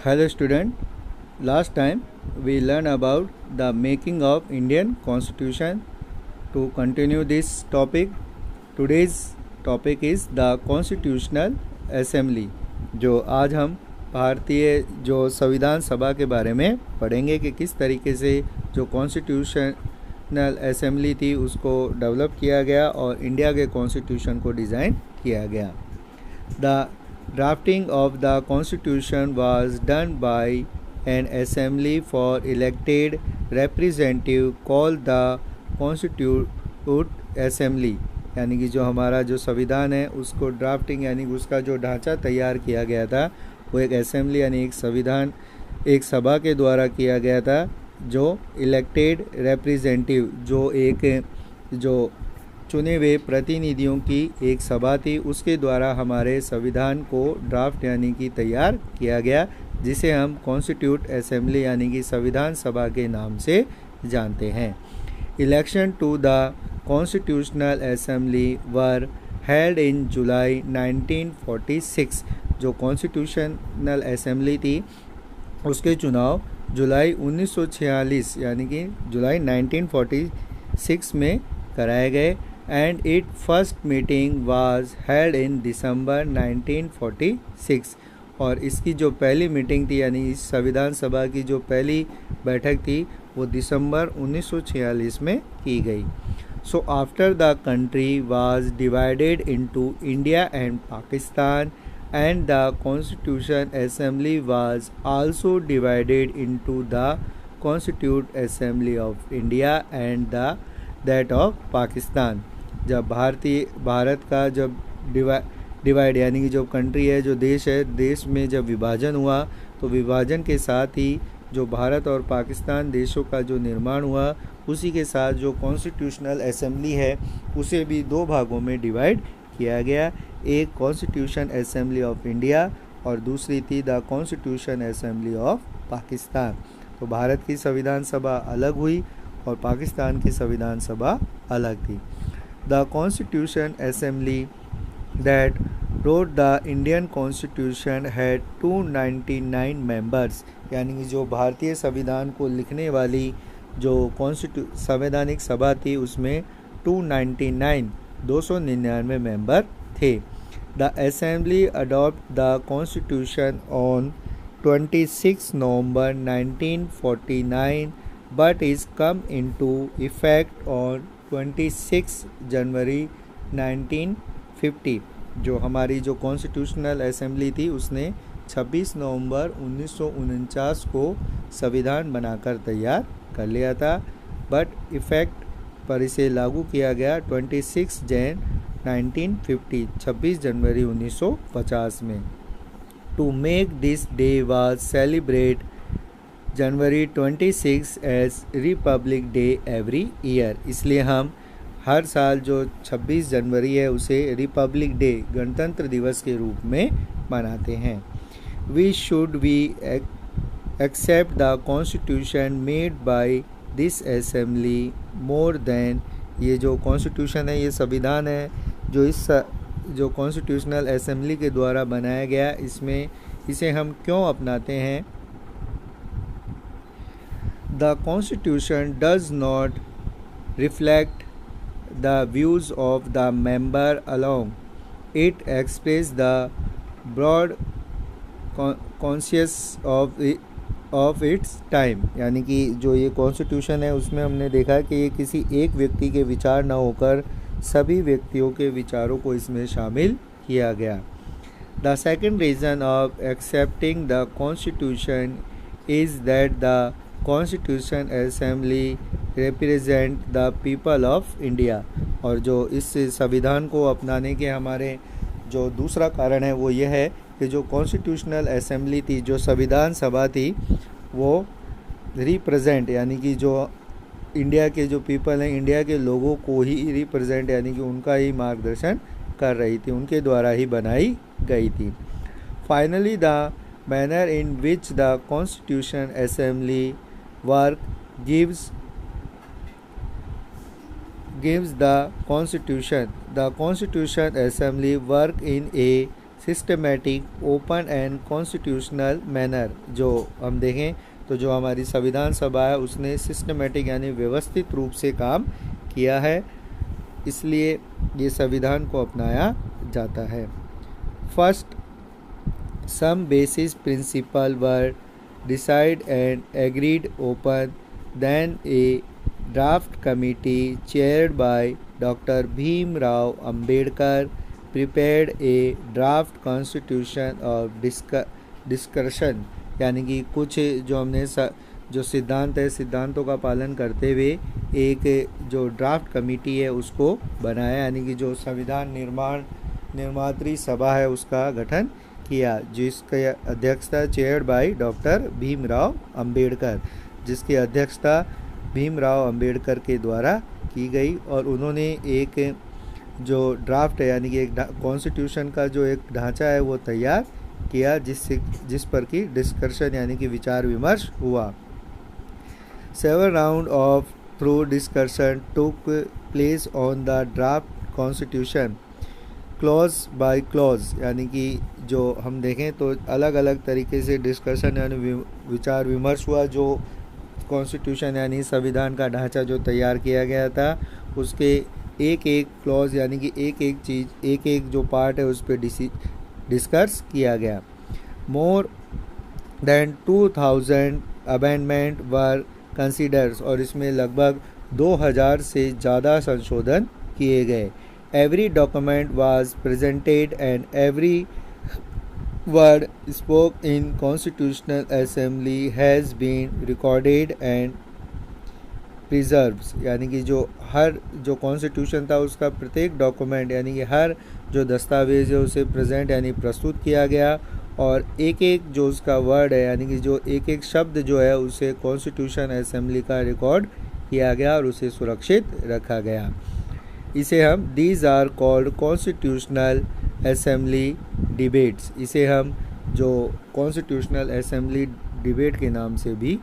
Hello student, last time we learned about the making of Indian Constitution. To continue this topic, today's topic is the Constitutional Assembly. जो आज हम भारतीय जो संविधान सभा के बारे में पढ़ेंगे कि किस तरीके से जो कॉन्स्टिट्यूशनल असेंबली थी उसको डेवलप किया गया और इंडिया के कॉन्स्टिट्यूशन को डिज़ाइन किया गया. The drafting of the constitution was done by an assembly for elected representative called the constituent assembly. यानी कि जो हमारा जो संविधान है उसको ड्राफ्टिंग यानी उसका जो ढांचा तैयार किया गया था वो एक असेंबली यानी एक सभा के द्वारा किया गया था जो इलेक्टेड रिप्रेजेंटेटिव जो चुने हुए प्रतिनिधियों की एक सभा थी उसके द्वारा हमारे संविधान को ड्राफ्ट यानी कि तैयार किया गया, जिसे हम कॉन्स्टिट्यूट असेंबली यानी कि संविधान सभा के नाम से जानते हैं. Election to the constitutional assembly were held in July 1946. जो कॉन्स्टिट्यूशनल असेंबली थी उसके चुनाव जुलाई 1946 यानी कि जुलाई 1946 में कराए गए. And it first meeting was held in December 1946. और इसकी जो पहली मीटिंग थी यानी इस संविधान सभा की जो पहली बैठक थी वो दिसंबर 1946 में की गई. So after the country was divided into India and Pakistan and the constitution assembly was also divided into the constitute assembly of India and the that of Pakistan. जब भारत का जब डिवाइड यानी कि जो कंट्री है जो देश है, देश में जब विभाजन हुआ तो विभाजन के साथ ही जो भारत और पाकिस्तान देशों का जो निर्माण हुआ उसी के साथ जो कॉन्स्टिट्यूशनल असेंबली है उसे भी दो भागों में डिवाइड किया गया. एक कॉन्स्टिट्यूशन असेंबली ऑफ इंडिया और दूसरी थी the constitution assembly of Pakistan. तो भारत की संविधान सभा अलग हुई और पाकिस्तान की संविधान सभा अलग थी. The constitution assembly that wrote the Indian constitution had 299 members. यानी कि जो भारतीय संविधान को लिखने वाली जो संवैधानिक सभा थी उसमें 299 मेंबर थे. The assembly adopt the constitution on 26 November 1949 but is come into effect on 26 जनवरी 1950. जो हमारी जो कॉन्स्टिट्यूशनल असेंबली थी उसने 26 नवंबर 1949 को संविधान बनाकर तैयार कर लिया था, बट इफ़ेक्ट पर इसे लागू किया गया 26 जनवरी 1950 में. To make this day was celebrate January 26 as republic day every year. इसलिए हम हर साल जो 26 जनवरी है उसे रिपब्लिक डे गणतंत्र दिवस के रूप में मनाते हैं. We should accept the constitution made by this assembly more than. ये जो कॉन्स्टिट्यूशन है ये संविधान है जो कॉन्स्टिट्यूशनल असेंबली के द्वारा बनाया गया, इसे हम क्यों अपनाते हैं. The Constitution does not reflect the views of the member alone. It expresses the broad conscience of its time. यानी कि जो ये कॉन्स्टिट्यूशन है उसमें हमने देखा कि ये किसी एक व्यक्ति के विचार न होकर सभी व्यक्तियों के विचारों को इसमें शामिल किया गया. The second reason of accepting the Constitution is that the constitution assembly represent the people of India. और जो इस संविधान को अपनाने के हमारे जो दूसरा कारण है वो ये है कि जो कॉन्स्टिट्यूशनल असेंबली थी जो संविधान सभा थी वो रिप्रेजेंट यानी कि जो इंडिया के जो पीपल हैं इंडिया के लोगों को ही रिप्रेजेंट यानी कि उनका ही मार्गदर्शन कर रही थी, उनके द्वारा ही बनाई गई थी. Finally the manner in which the constitution assembly work gives the constitution assembly work in a systematic open and constitutional manner. जो हम देखें तो जो हमारी संविधान सभा है उसने सिस्टमेटिक यानी व्यवस्थित रूप से काम किया है, इसलिए ये संविधान को अपनाया जाता है। First, some basis principle were decided and agreed upon, then a draft committee chaired by doctor Bhimrao Ambedkar prepared a draft constitution of discussion, यानी कि कुछ जो हमने जो सिद्धांत है सिद्धांतों का पालन करते हुए एक जो ड्राफ्ट कमेटी है उसको बनाया, यानी कि जो संविधान निर्मात्री सभा है उसका गठन किया, जिसकी अध्यक्षता chaired by doctor Bhimrao Ambedkar, जिसकी अध्यक्षता भीमराव अंबेडकर के द्वारा की गई। और उन्होंने एक जो ड्राफ्ट है यानी कि एक कॉन्स्टिट्यूशन का जो एक ढांचा है वो तैयार किया, जिस पर कि डिस्कशन यानी कि विचार विमर्श हुआ। Seven round of through discussion took place on the draft constitution clause by clause, यानी कि जो हम देखें तो अलग अलग तरीके से डिस्कशन यानी विचार विमर्श हुआ। जो कॉन्स्टिट्यूशन यानी संविधान का ढांचा जो तैयार किया गया था उसके एक एक क्लॉज यानी कि एक एक चीज़ एक एक जो पार्ट है उस पर डिस्कस किया गया। More than 2000 amendment were considers, और इसमें लगभग 2000 से ज़्यादा संशोधन किए गए। Every document was presented and every word spoke in constitutional assembly has been recorded and preserves, यानी कि जो हर जो कॉन्स्टिट्यूशन था उसका प्रत्येक डॉक्यूमेंट यानी कि हर जो दस्तावेज है उसे प्रेजेंट यानी प्रस्तुत किया गया, और एक एक जो उसका वर्ड है यानी कि जो एक एक शब्द जो है उसे कॉन्स्टिट्यूशन असेंबली का रिकॉर्ड किया गया और उसे सुरक्षित रखा गया। इसे हम these are called constitutional assembly debates, इसे हम जो कॉन्स्टिट्यूशनल असेंबली डिबेट के नाम से भी